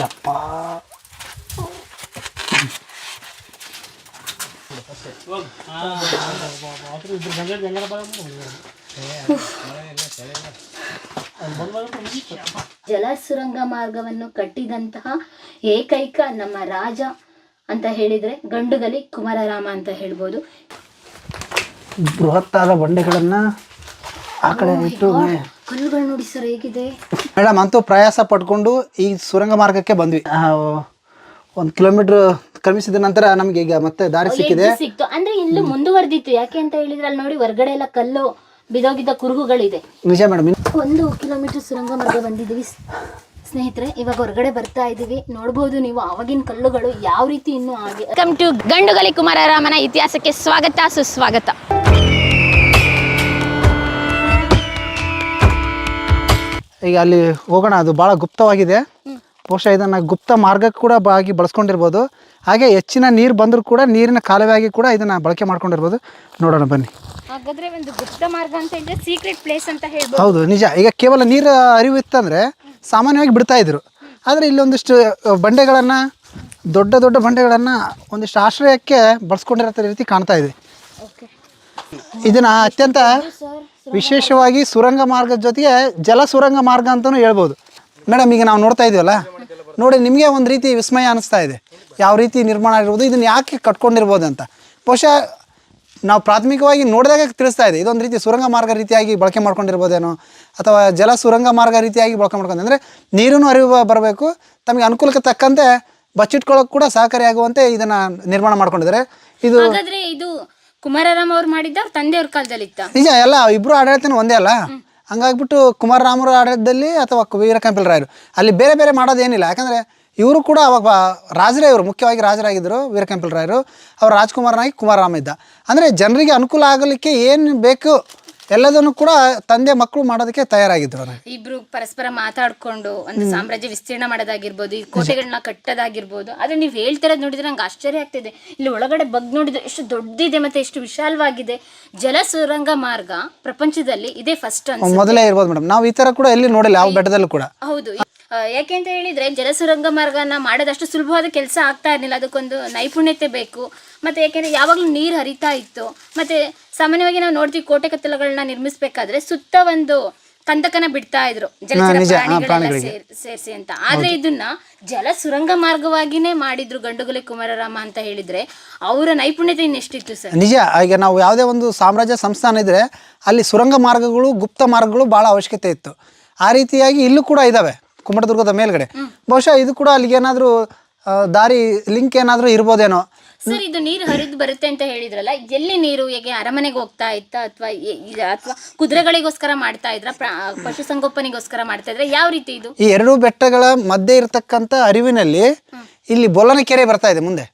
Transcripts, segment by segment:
ಯಪ್ಪ ಜಲ ಸುರಂಗ ಮಾರ್ಗವನ್ನು ಕಟ್ಟಿದಂತಹ ಏಕೈಕ ನಮ್ಮ ರಾಜ ಅಂತ ಹೇಳಿದ್ರೆ ಗಂಡುಗಲಿ ಕುಮಾರರಾಮ ಅಂತ ಹೇಳ್ಬೋದು. ಬೃಹತ್ತಾದ ಬಂಡೆಗಳನ್ನ ಆ ಕಡೆ ಇಟ್ಟು ಕಲ್ಲುಗಳು ನೋಡಿ ಸರ್ ಹೇಗಿದೆ. ಮೇಡಮ್ ಅಂತೂ ಪ್ರಯಾಸ ಪಟ್ಕೊಂಡು ಈ ಸುರಂಗ ಮಾರ್ಗಕ್ಕೆ ಬಂದ್ವಿ. 1 ಕಿಲೋಮೀಟರ್ ಕ್ರಮಿಸಿದ ನಂತರ ನಮ್ಗೆ ಈಗ ಮತ್ತೆ ದಾರಿ ಸಿಕ್ಕಿದೆ. ಸಿಕ್ತು ಅಂದ್ರೆ ಇಲ್ಲೂ ಮುಂದುವರೆದಿತ್ತು. ಯಾಕೆ ಅಂತ ಹೇಳಿದ್ರೆ ಅಲ್ಲಿ ನೋಡಿ ಹೊರಗಡೆ ಎಲ್ಲ ಕಲ್ಲು ಬಿದೋಗಿದ್ದ ಕುರುಹುಗಳಿದೆ. ನಿಜ ಮೇಡಮ್. 1 ಕಿಲೋಮೀಟರ್ ಸುರಂಗ ಮಾರ್ಗ ಬಂದಿದ್ದೀವಿ ಸ್ನೇಹಿತರೆ. ಇವಾಗ ಹೊರಗಡೆ ಬರ್ತಾ ಇದೀವಿ. ನೋಡಬಹುದು ನೀವು ಆವಾಗಿನ ಕಲ್ಲುಗಳು ಯಾವ ರೀತಿ ಇನ್ನೂ ಹಾಗೆ. ವೆಲ್ಕಮ್ ಟು ಗಂಡುಗಲಿ ಕುಮಾರರಾಮನ ಇತಿಹಾಸಕ್ಕೆ ಸ್ವಾಗತ ಸುಸ್ವಾಗತ. ಈಗ ಅಲ್ಲಿ ಹೋಗೋಣ. ಅದು ಬಹಳ ಗುಪ್ತವಾಗಿದೆ. ಬಹುಶಃ ಇದನ್ನ ಗುಪ್ತ ಮಾರ್ಗ ಕೂಡ ಆಗಿ ಬಳಸ್ಕೊಂಡಿರ್ಬೋದು. ಹಾಗೆ ಹೆಚ್ಚಿನ ನೀರು ಬಂದರೂ ಕೂಡ ನೀರಿನ ಕಾಲುವೆಯಾಗಿ ಕೂಡ ಇದನ್ನ ಬಳಕೆ ಮಾಡ್ಕೊಂಡಿರ್ಬೋದು. ನೋಡೋಣ ಬನ್ನಿ. ಹಾಗಾದ್ರೆ ಒಂದು ಗುಪ್ತ ಮಾರ್ಗ ಅಂತ ಹೇಳಿದ್ರೆ ಸೀಕ್ರೆಟ್ ಪ್ಲೇಸ್ ಅಂತ ಹೇಳ್ಬೋದು. ಹೌದು ನಿಜ. ಈಗ ಕೇವಲ ನೀರು ಅರಿವು ಇತ್ತಂದ್ರೆ ಸಾಮಾನ್ಯವಾಗಿ ಬಿಡ್ತಾ ಇದ್ರು. ಆದರೆ ಇಲ್ಲೊಂದಿಷ್ಟು ಬಂಡೆಗಳನ್ನು, ದೊಡ್ಡ ದೊಡ್ಡ ಬಂಡೆಗಳನ್ನು ಒಂದಿಷ್ಟು ಆಶ್ರಯಕ್ಕೆ ಬಳಸ್ಕೊಂಡಿರೋ ರೀತಿ ಕಾಣ್ತಾ ಇದೆ. ಇದನ್ನ ಅತ್ಯಂತ ವಿಶೇಷವಾಗಿ ಸುರಂಗ ಮಾರ್ಗದ ಜೊತೆಗೆ ಜಲ ಸುರಂಗ ಮಾರ್ಗ ಅಂತಲೂ ಹೇಳ್ಬೋದು. ಮೇಡಮ್ ಈಗ ನಾವು ನೋಡ್ತಾ ಇದೀವಲ್ಲ, ನೋಡಿ ನಿಮಗೆ ಒಂದು ರೀತಿ ವಿಸ್ಮಯ ಅನಿಸ್ತಾ ಇದೆ. ಯಾವ ರೀತಿ ನಿರ್ಮಾಣ ಆಗಿರ್ಬೋದು, ಇದನ್ನು ಯಾಕೆ ಕಟ್ಕೊಂಡಿರ್ಬೋದು ಅಂತ. ಬಹುಶಃ ನಾವು ಪ್ರಾಥಮಿಕವಾಗಿ ನೋಡಿದಾಗ ತಿಳಿಸ್ತಾ ಇದೆ ಇದೊಂದು ರೀತಿ ಸುರಂಗ ಮಾರ್ಗ ರೀತಿಯಾಗಿ ಬಳಕೆ ಮಾಡ್ಕೊಂಡಿರ್ಬೋದೇನೋ, ಅಥವಾ ಜಲ ಸುರಂಗ ಮಾರ್ಗ ರೀತಿಯಾಗಿ ಬಳಕೆ ಮಾಡ್ಕೊಂಡು, ಅಂದರೆ ನೀರನ್ನು ಅರಿವು ಬರಬೇಕು, ತಮಗೆ ಅನುಕೂಲಕ್ಕೆ ತಕ್ಕಂತೆ ಬಚ್ಚಿಟ್ಕೊಳ್ಳೋಕೆ ಕೂಡ ಸಹಕಾರಿಯಾಗುವಂತೆ ಇದನ್ನು ನಿರ್ಮಾಣ ಮಾಡ್ಕೊಂಡಿದ್ದಾರೆ. ಇದು ಕುಮಾರರಾಮ ಅವ್ರು ಮಾಡಿದ್ದ ತಂದೆಯವ್ರ ಕಾಲದಲ್ಲಿ ಇತ್ತ. ನಿಜ. ಎಲ್ಲ ಇಬ್ಬರು ಆಡಳಿತನೂ ಒಂದೇ ಅಲ್ಲ. ಹಂಗಾಗ್ಬಿಟ್ಟು ಕುಮಾರರಾಮರ ಆಡಳಿತದಲ್ಲಿ ಅಥವಾ ವೀರಕಂಪಿಲ ರಾಯರು ಅಲ್ಲಿ ಬೇರೆ ಬೇರೆ ಮಾಡೋದೇನಿಲ್ಲ. ಯಾಕಂದರೆ ಇವರು ಕೂಡ ಅವಾಗ ರಾಜರೇ, ಇವರು ಮುಖ್ಯವಾಗಿ ರಾಜರಾಗಿದ್ದರು ವೀರಕಂಪಿಲ ರಾಯರು. ಅವರು ರಾಜ್ಕುಮಾರನಾಗಿ ಕುಮಾರರಾಮ ಇದ್ದ. ಅಂದರೆ ಜನರಿಗೆ ಅನುಕೂಲ ಆಗಲಿಕ್ಕೆ ಏನು ಬೇಕು ಎಲ್ಲದನ್ನು ಕೂಡ ತಂದೆ ಮಕ್ಕಳು ಮಾಡೋದಕ್ಕೆ ತಯಾರಾಗಿದ್ದರು. ಇಬ್ರು ಪರಸ್ಪರ ಮಾತಾಡ್ಕೊಂಡು ಒಂದು ಸಾಮ್ರಾಜ್ಯ ವಿಸ್ತೀರ್ಣ ಮಾಡೋದಾಗಿರ್ಬೋದು, ಈ ಕೋಟೆಗಳನ್ನ ಕಟ್ಟೋದಾಗಿರ್ಬೋದು. ಆದ್ರೆ ನೀವು ಹೇಳ್ತಿರೋದು ನೋಡಿದ್ರೆ ನಂಗೆ ಆಶ್ಚರ್ಯ ಆಗ್ತಿದೆ. ಇಲ್ಲಿ ಒಳಗಡೆ ಬಗ್ ನೋಡಿದ್ರೆ ಎಷ್ಟು ದೊಡ್ಡದಿದೆ ಮತ್ತೆ ಎಷ್ಟು ವಿಶಾಲವಾಗಿದೆ. ಜಲ ಸುರಂಗ ಮಾರ್ಗ ಪ್ರಪಂಚದಲ್ಲಿ ಇದೇ ಫಸ್ಟ್ ಮೊದಲೇ ಇರ್ಬೋದು ಮೇಡಮ್. ನಾವು ಈ ತರ ಕೂಡ ಎಲ್ಲಿ ನೋಡಿಲ್ಲ ಯಾವ ಬೆಟ್ಟದಲ್ಲೂ ಕೂಡ. ಹೌದು. ಯಾಕೆ ಅಂತ ಹೇಳಿದ್ರೆ ಜಲಸುರಂಗ ಮಾರ್ಗನ ಮಾಡೋದಷ್ಟು ಸುಲಭವಾದ ಕೆಲಸ ಆಗ್ತಾ ಇರಲಿಲ್ಲ. ಅದಕ್ಕೊಂದು ನೈಪುಣ್ಯತೆ ಬೇಕು. ಮತ್ತೆ ಯಾಕೆಂದ್ರೆ ಯಾವಾಗಲೂ ನೀರು ಹರಿತಾ ಇತ್ತು. ಮತ್ತೆ ಸಾಮಾನ್ಯವಾಗಿ ನಾವು ನೋಡ್ತೀವಿ ಕೋಟೆ ಕತ್ತಲುಗಳನ್ನ ನಿರ್ಮಿಸಬೇಕಾದ್ರೆ ಸುತ್ತ ಒಂದು ಕಂದಕನ ಬಿಡ್ತಾ ಇದ್ರು ಜಲಚರ ಸೇರಿಸಿ ಅಂತ. ಆದ್ರೆ ಇದನ್ನ ಜಲ ಸುರಂಗ ಮಾರ್ಗವಾಗಿನೇ ಮಾಡಿದ್ರು ಗಂಡುಗಲಿ ಕುಮಾರರಾಮ ಅಂತ ಹೇಳಿದ್ರೆ ಅವರ ನೈಪುಣ್ಯತೆ ಇನ್ನೆಷ್ಟಿತ್ತು ಸರ್. ನಿಜ. ಈಗ ನಾವು ಯಾವುದೇ ಒಂದು ಸಾಮ್ರಾಜ್ಯ ಸಂಸ್ಥಾನ ಇದ್ರೆ ಅಲ್ಲಿ ಸುರಂಗ ಮಾರ್ಗಗಳು, ಗುಪ್ತ ಮಾರ್ಗಗಳು ಬಹಳ ಅವಶ್ಯಕತೆ ಇತ್ತು. ಆ ರೀತಿಯಾಗಿ ಇಲ್ಲೂ ಕೂಡ ಇದಾವೆ ಕುಮಟದುರ್ಗದ ಮೇಲ್ಗಡೆ. ಬಹುಶಃ ಇದು ಕೂಡ ಅಲ್ಲಿಗೆ ಏನಾದರೂ ದಾರಿ ಲಿಂಕ್ ಏನಾದರೂ ಇರ್ಬೋದೇನೋ ಸರ್. ಇದು ನೀರು ಹರಿದು ಬರುತ್ತೆ ಅಂತ ಹೇಳಿದ್ರಲ್ಲ, ಎಲ್ಲಿ ನೀರು ಹೇಗೆ ಅರಮನೆಗೆ ಹೋಗ್ತಾ ಇತ್ತ ಅಥವಾ ಕುದುರೆಗಳಿಗೋಸ್ಕರ ಮಾಡ್ತಾ ಇದ್ರ, ಪಶುಸಂಗೋಪನೆಗೋಸ್ಕರ ಮಾಡ್ತಾ ಇದ್ರ, ಯಾವ ರೀತಿ ಇದು? ಈ ಎರಡು ಬೆಟ್ಟಗಳ ಮಧ್ಯೆ ಇರತಕ್ಕಂಥ ಅರಿವಿನಲ್ಲಿ ಇಲ್ಲಿ ಬೊಲ್ಲನ ಕೆರೆ ಬರ್ತಾ ಇದೆ ಮುಂದೆ.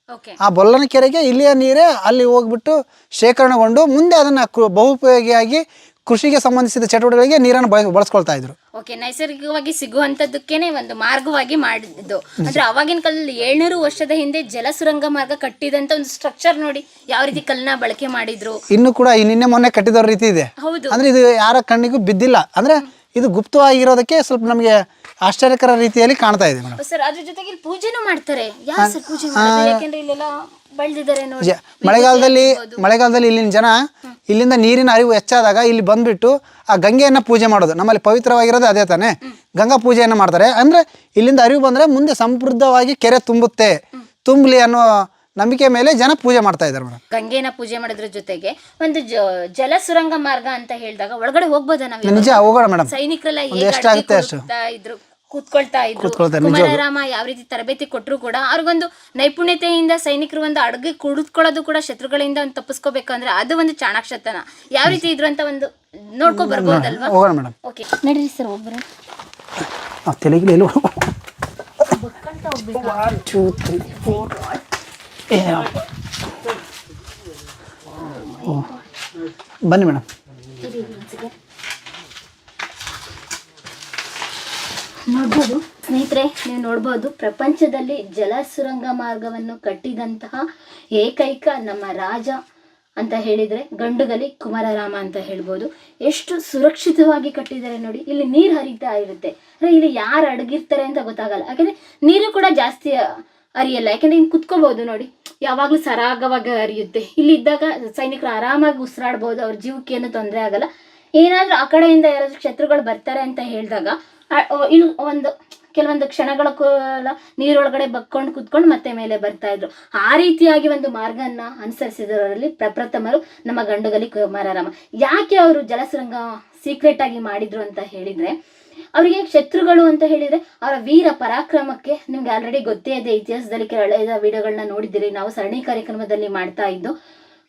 ಆ ಬೊಲ್ಲನ ಕೆರೆಗೆ ಇಲ್ಲಿಯ ನೀರೇ ಅಲ್ಲಿ ಹೋಗ್ಬಿಟ್ಟು ಶೇಖರಣೆಗೊಂಡು ಮುಂದೆ ಅದನ್ನ ಬಹುಪಯೋಗಿಯಾಗಿ ಕೃಷಿಗೆ ಸಂಬಂಧಿಸಿದ ಚಟುವಟಿಕೆಗಳಿಗೆ ನೀರನ್ನು ಬಳಸ್ಕೊಳ್ತಾ ಇದ್ರು. ಓಕೆ. ನೈಸರ್ಗಿಕವಾಗಿ ಸಿಗುವಂತದಕ್ಕೇನೆ ಒಂದು ಮಾರ್ಗವಾಗಿ ಮಾಡಿದ್ದು. ಅಂದ್ರೆ ಅವಾಗಿನ ಕಾಲದಲ್ಲಿ 700 ವರ್ಷದ ಹಿಂದೆ ಜಲ ಸುರಂಗ ಮಾರ್ಗ ಕಟ್ಟಿದಂತ ಒಂದು ಸ್ಟ್ರಕ್ಚರ್ ನೋಡಿ ಯಾವ ರೀತಿ ಕಲ್ಲನ್ನ ಬಳಕೆ ಮಾಡಿದ್ರು. ಇನ್ನು ಕೂಡ ಈ ನಿನ್ನೆ ಮೊನ್ನೆ ಕಟ್ಟಿದವ ರೀತಿ ಇದೆ. ಹೌದು. ಅಂದ್ರೆ ಇದು ಯಾರ ಕಣ್ಣಿಗೂ ಬಿದ್ದಿಲ್ಲ. ಅಂದ್ರೆ ಇದು ಗುಪ್ತವಾಗಿರೋದಕ್ಕೆ ಸ್ವಲ್ಪ ನಮಗೆ ಆಶ್ಚರ್ಯಕರ ರೀತಿಯಲ್ಲಿ ಕಾಣ್ತಾ ಇದೆ ಮೇಡಮ್. ಸರ್ ಅದ್ರ ಜೊತೆಗೆ ಪೂಜೆನೂ ಮಾಡ್ತಾರೆ. ಯಾವ ಸರ್ ಪೂಜೆ ಮಾಡೋದು? ಯಾಕೆಂದ್ರೆ ಇಲ್ಲೆಲ್ಲ ಬೆಳೆದಿದ್ದಾರೆ ನೋಡಿ. ಮಳೆಗಾಲದಲ್ಲಿ ಇಲ್ಲಿನ ಜನ ಇಲ್ಲಿಂದ ನೀರಿನ ಅರಿವು ಹೆಚ್ಚಾದಾಗ ಇಲ್ಲಿ ಬಂದ್ಬಿಟ್ಟು ಆ ಗಂಗೆಯನ್ನ ಪೂಜೆ ಮಾಡೋದು. ನಮ್ಮಲ್ಲಿ ಪವಿತ್ರವಾಗಿರೋದು ಅದೇ ತಾನೆ, ಗಂಗಾ ಪೂಜೆಯನ್ನು ಮಾಡ್ತಾರೆ. ಅಂದ್ರೆ ಇಲ್ಲಿಂದ ಅರಿವು ಬಂದ್ರೆ ಮುಂದೆ ಸಮೃದ್ಧವಾಗಿ ಕೆರೆ ತುಂಬಲಿ ಅನ್ನೋ ನಂಬಿಕೆ ಮೇಲೆ ಜನ ಪೂಜೆ ಮಾಡ್ತಾ ಇದ್ದಾರೆ ಮೇಡಮ್. ಗಂಗೆನ ಪೂಜೆ ಮಾಡೋದ್ರ ಜೊತೆಗೆ ಒಂದು ಜಲ ಸುರಂಗ ಮಾರ್ಗ ಅಂತ ಹೇಳಿದಾಗ ಒಳಗಡೆ ಹೋಗ್ಬೋದಾ ನಾವು? ನಿಜ, ಹೋಗೋಣ ಮೇಡಮ್. ಸೈನಿಕರೆಲ್ಲ ಎಷ್ಟಾಗುತ್ತೆ ಅಷ್ಟು ಇದ್ರು, ಕೂತ್ಕೊಳ್ತಾ ಇದ್ರು. ಕುಮಾರರಾಮ ಯಾವ ರೀತಿ ತರಬೇತಿ ಕೊಟ್ಟರು ಕೂಡ ಅವ್ರಿಗೊಂದು ನೈಪುಣ್ಯತೆಯಿಂದ ಸೈನಿಕರು ಒಂದು ಅಡುಗೆ ಕುಡಿದುಕೊಳ್ಳೋದು ಕೂಡ ಶತ್ರುಗಳಿಂದ ಒಂದು ತಪ್ಪಿಸ್ಕೋಬೇಕಂದ್ರೆ ಅದು ಒಂದು ಚಾಣಾಕ್ಷತನ ಯಾವ ರೀತಿ ಇದ್ರು ಅಂತ ಒಂದು ನೋಡ್ಕೊ ಬರ್ಬೋದಲ್ವಾ? ಹೋಗೋಣ ಮೇಡಮ್. ಓಕೆ ನಡೀರಿ ಸರ್, ಹೋಗ್ಬರೋಣ. ಬನ್ನಿ ಮೇಡಮ್. ನೋಡ್ಬೋದು ಸ್ನೇಹಿತರೆ, ನೀವು ನೋಡ್ಬೋದು ಪ್ರಪಂಚದಲ್ಲಿ ಜಲ ಸುರಂಗ ಮಾರ್ಗವನ್ನು ಕಟ್ಟಿದಂತಹ ಏಕೈಕ ನಮ್ಮ ರಾಜ ಅಂತ ಹೇಳಿದ್ರೆ ಗಂಡುಗಲಿ ಕುಮಾರರಾಮ ಅಂತ ಹೇಳ್ಬೋದು. ಎಷ್ಟು ಸುರಕ್ಷಿತವಾಗಿ ಕಟ್ಟಿದ್ದಾರೆ ನೋಡಿ. ಇಲ್ಲಿ ನೀರು ಹರಿತಾ ಇರುತ್ತೆ, ಅಂದ್ರೆ ಇಲ್ಲಿ ಯಾರು ಅಡಗಿರ್ತಾರೆ ಅಂತ ಗೊತ್ತಾಗಲ್ಲ. ಯಾಕಂದ್ರೆ ನೀರು ಕೂಡ ಜಾಸ್ತಿ ಹರಿಯಲ್ಲ, ಯಾಕಂದ್ರೆ ಇನ್ನು ಕುತ್ಕೋಬಹುದು ನೋಡಿ, ಯಾವಾಗ್ಲೂ ಸರಾಗವಾಗಿ ಹರಿಯುತ್ತೆ. ಇಲ್ಲಿ ಇದ್ದಾಗ ಸೈನಿಕರು ಆರಾಮಾಗಿ ಉಸಿರಾಡ್ಬೋದು, ಅವ್ರ ಜೀವಕ್ಕೆ ಏನು ತೊಂದರೆ ಆಗಲ್ಲ. ಏನಾದ್ರೂ ಆ ಕಡೆಯಿಂದ ಯಾರಾದ್ರೂ ಶತ್ರುಗಳು ಬರ್ತಾರೆ ಅಂತ ಹೇಳಿದಾಗ ಇಲ್ಲಿ ಕೆಲವೊಂದು ಕ್ಷಣಗಳ ನೀರೊಳಗಡೆ ಬಕ್ಕೊಂಡು ಕುತ್ಕೊಂಡು ಮತ್ತೆ ಮೇಲೆ ಬರ್ತಾ ಇದ್ರು. ಆ ರೀತಿಯಾಗಿ ಒಂದು ಮಾರ್ಗನ ಅನುಸರಿಸಿದವರಲ್ಲಿ ಪ್ರಪ್ರಥಮರು ನಮ್ಮ ಗಂಡುಗಲಿ ಕುಮಾರರಾಮ. ಯಾಕೆ ಅವರು ಜಲಸುರಂಗ ಸೀಕ್ರೆಟ್ ಆಗಿ ಮಾಡಿದ್ರು ಅಂತ ಹೇಳಿದ್ರೆ, ಅವರಿಗೆ ಶತ್ರುಗಳು ಅಂತ ಹೇಳಿದ್ರೆ ಅವರ ವೀರ ಪರಾಕ್ರಮಕ್ಕೆ ನಿಮ್ಗೆ ಆಲ್ರೆಡಿ ಗೊತ್ತೇ ಇದೆ. ಇತಿಹಾಸದಲ್ಲಿ ಕೆಳದ ವಿಡಿಯೋಗಳನ್ನ ನೋಡಿದ್ದೀರಿ, ನಾವು ಸರಣಿ ಕಾರ್ಯಕ್ರಮದಲ್ಲಿ ಮಾಡ್ತಾ ಇದ್ದು.